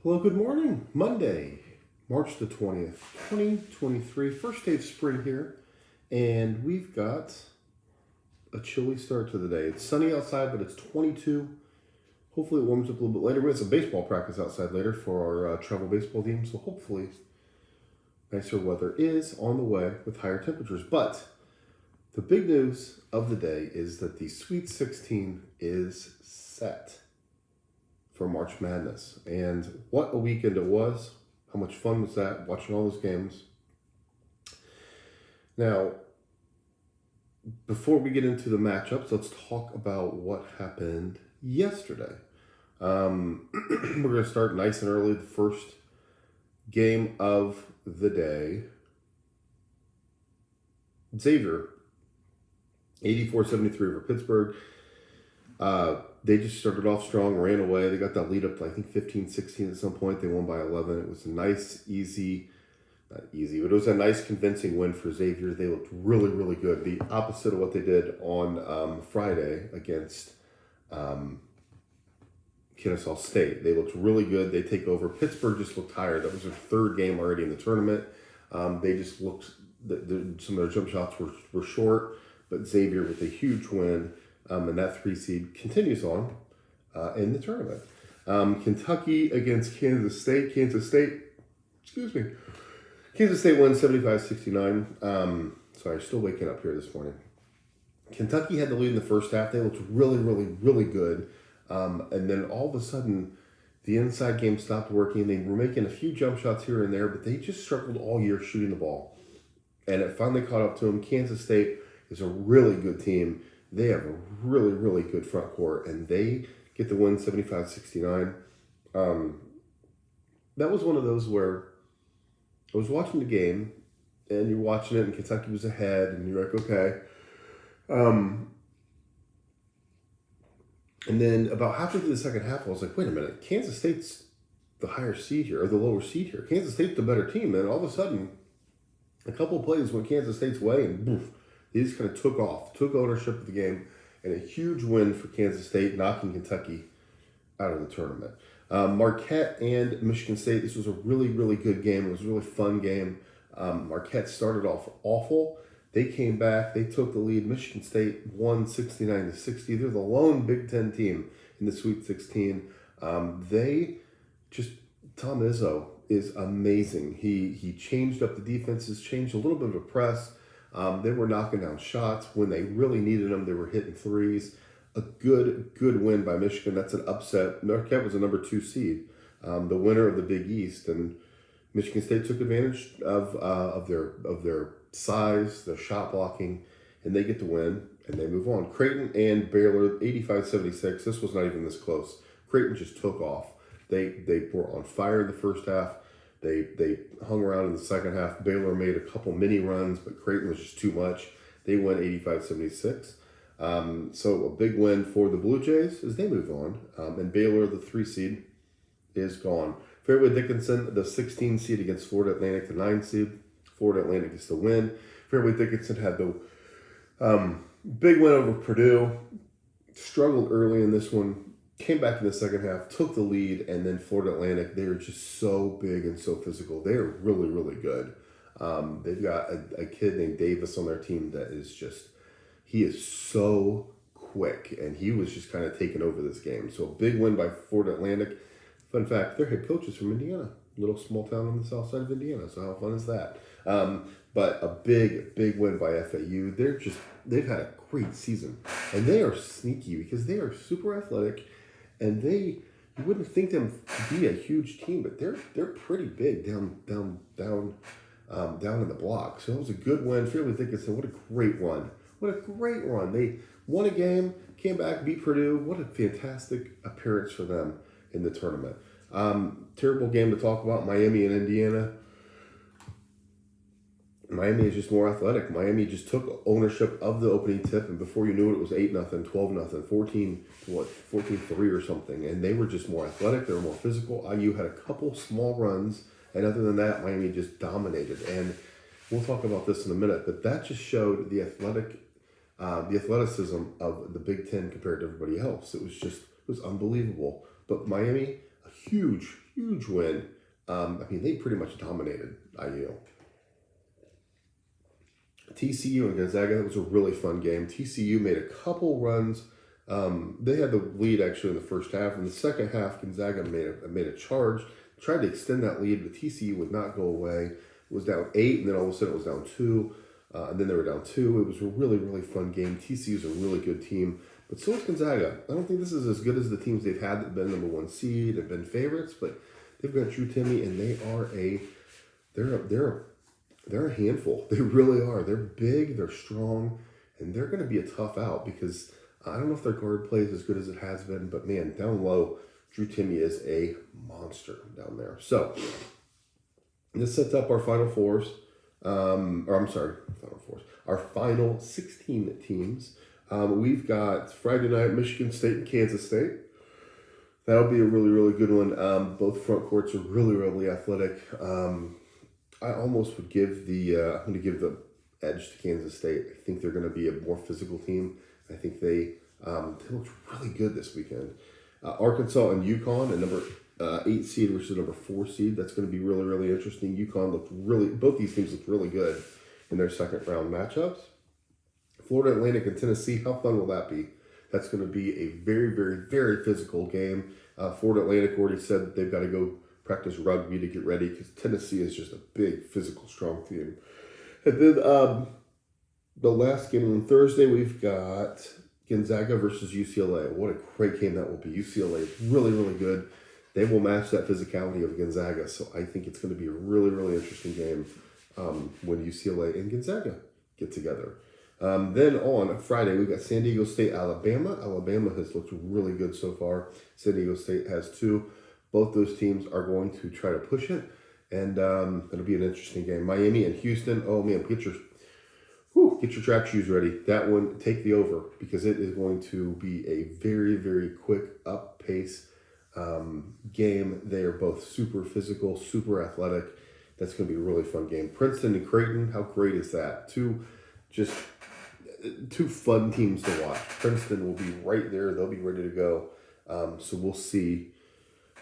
Hello, good morning. Monday, March the 20th, 2023. First day of spring here. And we've got a chilly start to the day. It's sunny outside, but it's 22. Hopefully it warms up a little bit later. We have some baseball practice outside later for our travel baseball team. So hopefully nicer weather is on the way with higher temperatures. But the big news of the day is that the Sweet 16 is set for March Madness. And what a weekend it was. How much fun was that, watching all those games. Now, before we get into the matchups, let's talk about what happened yesterday. We're going to start nice and early. The first game of the day. Xavier, 84-73 over Pittsburgh. They just started off strong, ran away. They got that lead up to, I think, 15-16 at some point. They won by 11. It was a nice, not easy, but it was a nice, convincing win for Xavier. They looked really, really good. The opposite of what they did on Friday against Kennesaw State. They looked really good. They take over. Pittsburgh just looked tired. That was their third game already in the tournament. They just looked, some of their jump shots were short, but Xavier with a huge win. And that 3 seed continues on in the tournament. Kentucky against Kansas State. Kansas State wins 75-69. Sorry, still waking up here this morning. Kentucky had the lead in the first half. They looked really, really, really good. And then all of a sudden, the inside game stopped working. They were making a few jump shots here and there, but they just struggled all year shooting the ball. And it finally caught up to them. Kansas State is a really good team. They have a really, really good front court, and they get the win 75-69. That was one of those where I was watching the game, and you're watching it, and Kentucky was ahead, and you're like, okay. And then about halfway through the second half, I was like, wait a minute, Kansas State's the higher seed here, or the lower seed here. Kansas State's the better team, and all of a sudden, a couple of plays went Kansas State's way, and poof, they just kind of took ownership of the game, and a huge win for Kansas State, knocking Kentucky out of the tournament. Marquette and Michigan State, this was a really, really good game. It was a really fun game. Marquette started off awful. They came back. They took the lead. Michigan State won 69-60. They're the lone Big Ten team in the Sweet 16. Tom Izzo is amazing. He changed up the defenses, changed a little bit of a press. They were knocking down shots when they really needed them. They were hitting threes. A good win by Michigan. That's an upset. Marquette was a number 2 seed, the winner of the Big East, and Michigan State took advantage of their size, their shot blocking, and they get the win and they move on. Creighton and Baylor, 85-76. This was not even this close. Creighton just took off. They were on fire in the first half. They hung around in the second half. Baylor made a couple mini runs, but Creighton was just too much. They won 85-76. So a big win for the Blue Jays as they move on. And Baylor, the 3 seed, is gone. Fairleigh Dickinson, the 16 seed against Florida Atlantic, the 9 seed. Florida Atlantic gets the win. Fairleigh Dickinson had the big win over Purdue. Struggled early in this one. Came back in the second half, took the lead, and then Florida Atlantic, they are just so big and so physical. They are really, really good. They've got a kid named Davis on their team that is just, he is so quick, and he was just kind of taking over this game. So a big win by Florida Atlantic. Fun fact, their head coach is from Indiana, little small town on the south side of Indiana. So how fun is that? But a big win by FAU. They've had a great season, and they are sneaky because they are super athletic. And you wouldn't think them to be a huge team, but they're pretty big down in the block. So it was a good win. Fairleigh Dickinson, what a great run. What a great run. They won a game, came back, beat Purdue. What a fantastic appearance for them in the tournament. Terrible game to talk about, Miami and Indiana. Miami is just more athletic. Miami just took ownership of the opening tip, and before you knew it, it was 8-0, 12-0, 14-3 or something. And they were just more athletic. They were more physical. IU had a couple small runs, and other than that, Miami just dominated. And we'll talk about this in a minute, but that just showed the athleticism of the Big Ten compared to everybody else. It was unbelievable. But Miami, a huge huge win. They pretty much dominated IU. TCU and Gonzaga, that was a really fun game. TCU made a couple runs. They had the lead actually in the first half. In the second half, Gonzaga made a charge, tried to extend that lead, but TCU would not go away. It was down 8, and then all of a sudden it was down 2, and then they were down 2. It was a really, really fun game. TCU is a really good team, but so is Gonzaga. I don't think this is as good as the teams they've had that have been number 1 seed and been favorites, but they've got Drew Timme, and they're a handful. They really are. They're big, they're strong, and they're going to be a tough out because I don't know if their guard play is as good as it has been, but man, down low, Drew Timme is a monster down there. So this sets up our Final Fours. Our final 16 teams. We've got Friday night, Michigan State and Kansas State. That'll be a really, really good one. Both front courts are really, really athletic. I almost would give I'm going to give the edge to Kansas State. I think they're going to be a more physical team. I think they looked really good this weekend. Arkansas and UConn, a number 8 seed versus number 4 seed. That's going to be really, really interesting. Both these teams looked really good in their second round matchups. Florida Atlantic and Tennessee, how fun will that be? That's going to be a very, very, very physical game. Florida Atlantic already said that they've got to go practice rugby to get ready because Tennessee is just a big, physical, strong team. And then the last game on Thursday, we've got Gonzaga versus UCLA. What a great game that will be. UCLA is really, really good. They will match that physicality of Gonzaga. So I think it's going to be a really, really interesting game when UCLA and Gonzaga get together. Then on Friday, we've got San Diego State, Alabama. Alabama has looked really good so far. San Diego State has 2. Both those teams are going to try to push it, and it'll be an interesting game. Miami and Houston. Oh man, get your track shoes ready. That one, take the over because it is going to be a very, very quick up pace game. They are both super physical, super athletic. That's going to be a really fun game. Princeton and Creighton. How great is that? Two fun teams to watch. Princeton will be right there. They'll be ready to go. So we'll see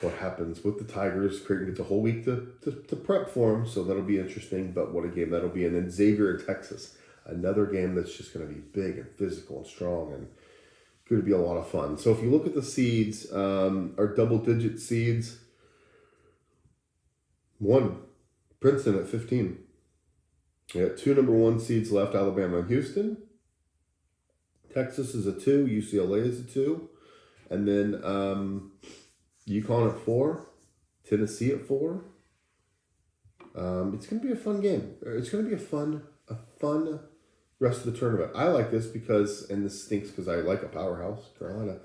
what happens with the Tigers. Creighton gets a whole week to prep for them, so that'll be interesting. But what a game that'll be. And then Xavier and Texas, another game that's just going to be big and physical and strong and going to be a lot of fun. So if you look at the seeds, our double-digit seeds, 1, Princeton at 15. We got 2 number 1 seeds left, Alabama and Houston. Texas is a 2, UCLA is a 2. And then UConn at 4, Tennessee at 4. It's going to be a fun game. It's going to be a fun rest of the tournament. I like this because, and this stinks because I like a powerhouse, Carolina.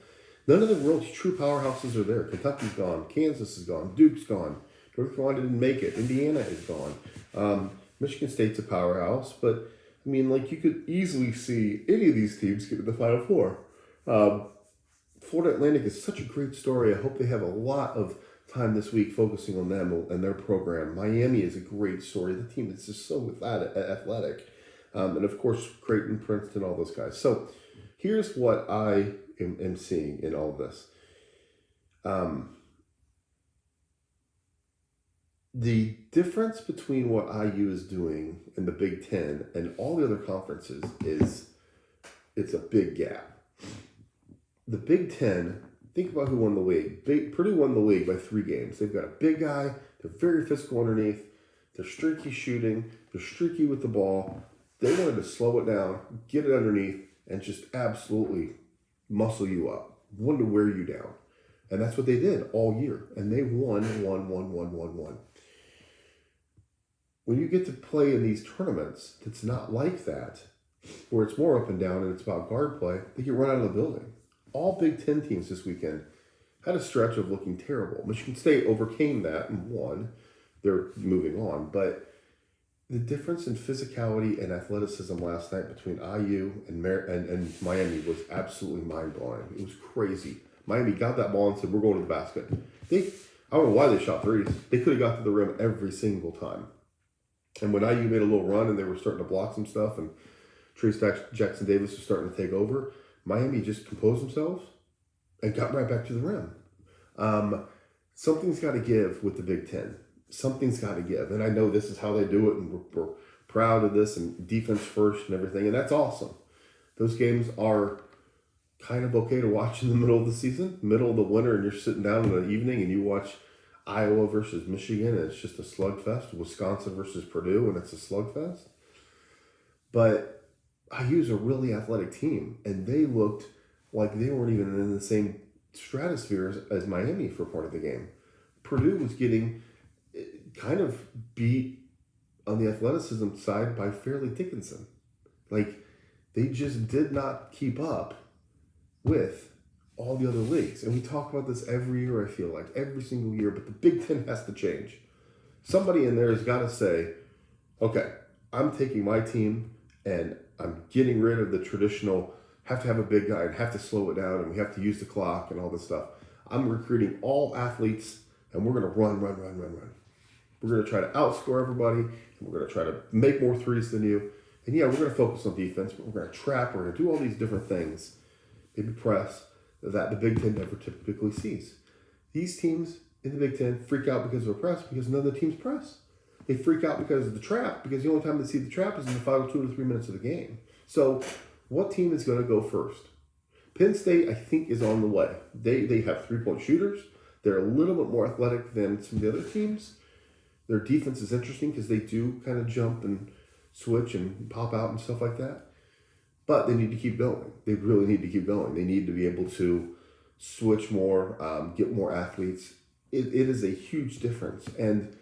None of the real true powerhouses are there. Kentucky's gone. Kansas is gone. Duke's gone. North Carolina didn't make it. Indiana is gone. Michigan State's a powerhouse, but you could easily see any of these teams get to the Final Four. Florida Atlantic is such a great story. I hope they have a lot of time this week focusing on them and their program. Miami is a great story. The team is just so athletic. And of course, Creighton, Princeton, all those guys. So here's what I am seeing in all of this. The difference between what IU is doing in the Big Ten and all the other conferences it's a big gap. The Big Ten, think about who won the league. Purdue won the league by 3 games. They've got a big guy. They're very physical underneath. They're streaky shooting. They're streaky with the ball. They wanted to slow it down, get it underneath, and just absolutely muscle you up. Wanted to wear you down. And that's what they did all year. And they won. When you get to play in these tournaments, it's not like that, where it's more up and down and it's about guard play. They get run out of the building. All Big Ten teams this weekend had a stretch of looking terrible. Michigan State overcame that and won. They're moving on. But the difference in physicality and athleticism last night between IU and Miami was absolutely mind-blowing. It was crazy. Miami got that ball and said, we're going to the basket. I don't know why they shot threes. They could have got to the rim every single time. And when IU made a little run and they were starting to block some stuff and Trace Jackson Davis was starting to take over, Miami just composed themselves and got right back to the rim. something's got to give with the Big Ten. Something's got to give. And I know this is how they do it, and we're proud of this, and defense first and everything, and that's awesome. Those games are kind of okay to watch in the middle of the season, middle of the winter, and you're sitting down in the evening and you watch Iowa versus Michigan, and it's just a slugfest. Wisconsin versus Purdue, and it's a slugfest. But IU's a really athletic team, and they looked like they weren't even in the same stratosphere as Miami for part of the game. Purdue was getting kind of beat on the athleticism side by Fairleigh Dickinson. Like, they just did not keep up with all the other leagues. And we talk about this every year, I feel like, every single year, but the Big Ten has to change. Somebody in there has got to say, okay, I'm taking my team and I'm getting rid of the traditional have to have a big guy and have to slow it down and we have to use the clock and all this stuff. I'm recruiting all athletes and we're going to run. We're going to try to outscore everybody, and we're going to try to make more threes than you. And yeah, we're going to focus on defense, but we're going to trap, we're going to do all these different things, maybe press, that the Big Ten never typically sees. These teams in the Big Ten freak out because of a press, because none of the teams press. They freak out because of the trap, because the only time they see the trap is in the final 2 to 3 minutes of the game. So what team is going to go first? Penn State, I think, is on the way. They have three-point shooters. They're a little bit more athletic than some of the other teams. Their defense is interesting because they do kind of jump and switch and pop out and stuff like that. But they need to keep going. They really need to keep going. They need to be able to switch more, get more athletes. It is a huge difference. And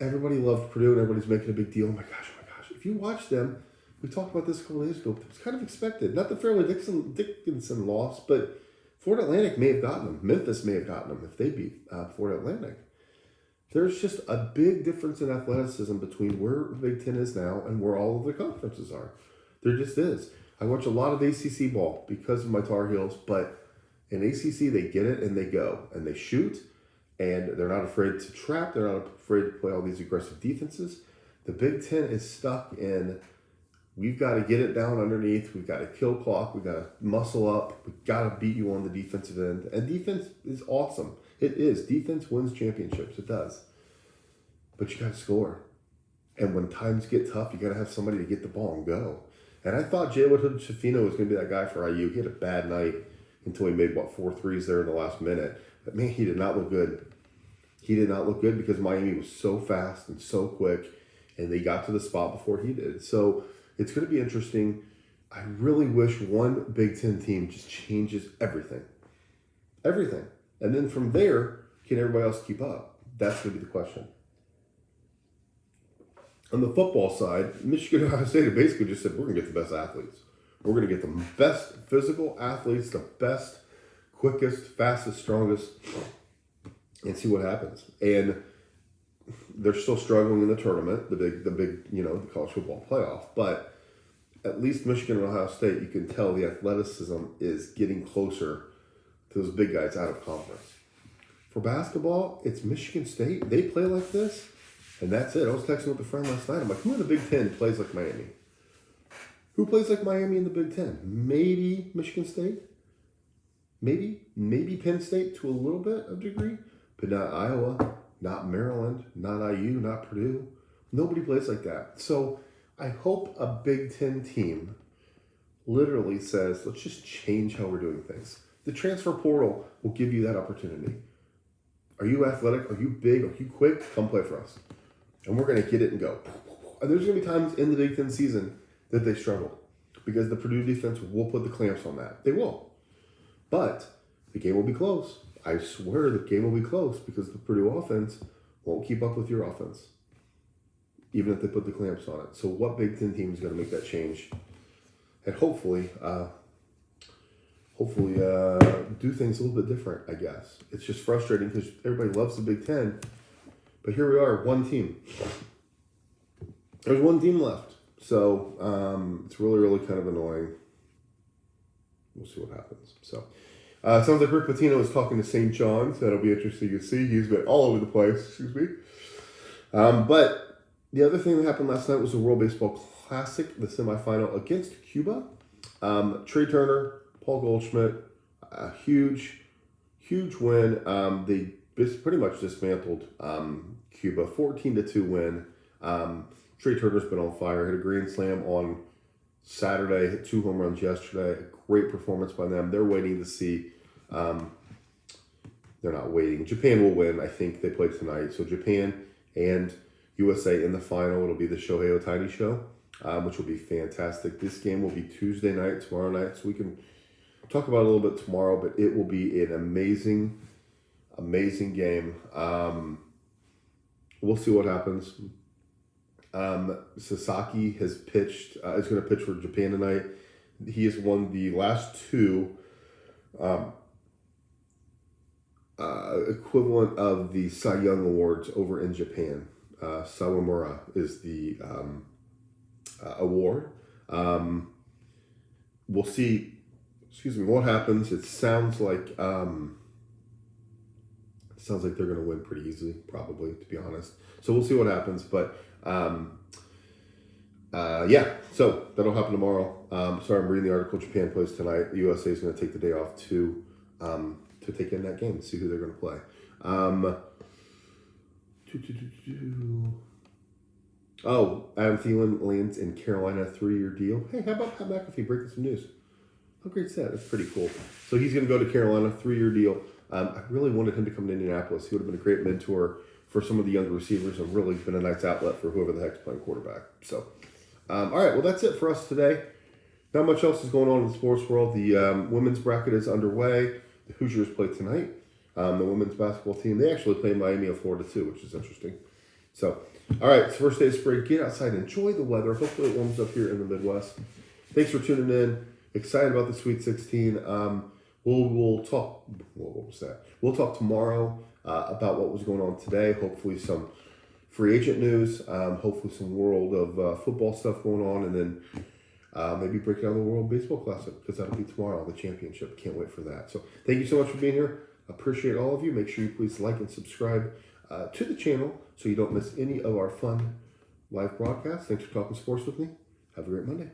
everybody loved Purdue and everybody's making a big deal. Oh my gosh. If you watch them, we talked about this a couple of days ago. It was kind of expected. Not the Fairleigh Dickinson loss, but Florida Atlantic may have gotten them. Memphis may have gotten them if they beat Florida Atlantic. There's just a big difference in athleticism between where the Big Ten is now and where all of the conferences are. There just is. I watch a lot of ACC ball because of my Tar Heels, but in ACC they get it and they go and they shoot, and they're not afraid to trap. They're not afraid to play all these aggressive defenses. The Big Ten is stuck in, we've got to get it down underneath. We've got to kill clock. We've got to muscle up. We've got to beat you on the defensive end. And defense is awesome. It is. Defense wins championships. It does. But you got to score. And when times get tough, you got to have somebody to get the ball and go. And I thought Jalen Hood-Schifino was going to be that guy for IU. He had a bad night until he made, 4 threes there in the last minute. But, man, he did not look good. He did not look good because Miami was so fast and so quick, and they got to the spot before he did. So it's going to be interesting. I really wish one Big Ten team just changes everything. Everything. And then from there, can everybody else keep up? That's going to be the question. On the football side, Michigan and Ohio State basically just said, we're going to get the best athletes. We're going to get the best physical athletes, the best, quickest, fastest, strongest, and see what happens. And they're still struggling in the tournament, the big, the college football playoff. But at least Michigan and Ohio State, you can tell the athleticism is getting closer to those big guys out of conference. For basketball, it's Michigan State. They play like this, and that's it. I was texting with a friend last night. I'm like, who in the Big Ten plays like Miami? Who plays like Miami in the Big Ten? Maybe Michigan State. Maybe Penn State to a little bit of degree, but not Iowa, not Maryland, not IU, not Purdue. Nobody plays like that. So I hope a Big Ten team literally says, let's just change how we're doing things. The transfer portal will give you that opportunity. Are you athletic? Are you big? Are you quick? Come play for us. And we're going to get it and go. And there's going to be times in the Big Ten season that they struggle because the Purdue defense will put the clamps on that. They will. But the game will be close. I swear the game will be close because the Purdue offense won't keep up with your offense, even if they put the clamps on it. So what Big Ten team is going to make that change? And hopefully do things a little bit different, I guess. It's just frustrating because everybody loves the Big Ten. But here we are, one team. There's one team left. So it's really, really kind of annoying. We'll see what happens. So it sounds like Rick Pitino is talking to St. John's. That'll be interesting to see. He's been all over the place, but the other thing that happened last night was the World Baseball Classic, the semifinal against Cuba. Trey Turner, Paul Goldschmidt, a huge win. They pretty much dismantled Cuba. 14-2 win. Trey Turner's been on fire. Hit a grand slam on Saturday. Hit 2 home runs yesterday. A great performance by them. They're waiting to see. They're not waiting. Japan will win. I think they play tonight. So Japan and USA in the final. It'll be the Shohei Ohtani show, which will be fantastic. This game will be Tuesday night, tomorrow night. So we can talk about it a little bit tomorrow, but it will be an amazing game. We'll see what happens. Sasaki has pitched, is going to pitch for Japan tonight. He has won the last 2 equivalent of the Cy Young Awards over in Japan. Sawamura is the award. We'll see, what happens. It sounds like they're going to win pretty easily, probably, to be honest. So we'll see what happens. But yeah, so that'll happen tomorrow. Sorry, I'm reading the article. Japan plays tonight. The USA is going to take the day off to take in that game and see who they're going to play. Adam Thielen lands in Carolina, 3-year deal. Hey, how about Pat McAfee breaking some news? How great is that? That's pretty cool. So he's going to go to Carolina, 3-year deal. I really wanted him to come to Indianapolis. He would have been a great mentor for some of the younger receivers and really been a nice outlet for whoever the heck's playing quarterback. So, all right, well, that's it for us today. Not much else is going on in the sports world. The women's bracket is underway. The Hoosiers play tonight. The women's basketball team, they actually play in Miami of Florida too, which is interesting. So, all right, it's first day of spring. Get outside, enjoy the weather. Hopefully it warms up here in the Midwest. Thanks for tuning in. Excited about the Sweet 16. We'll talk. What was that? We'll talk tomorrow about what was going on today. Hopefully some free agent news. Hopefully some world of football stuff going on, and then maybe break down the World Baseball Classic, because that'll be tomorrow, the championship. Can't wait for that. So thank you so much for being here. Appreciate all of you. Make sure you please like and subscribe to the channel so you don't miss any of our fun live broadcasts. Thanks for talking sports with me. Have a great Monday.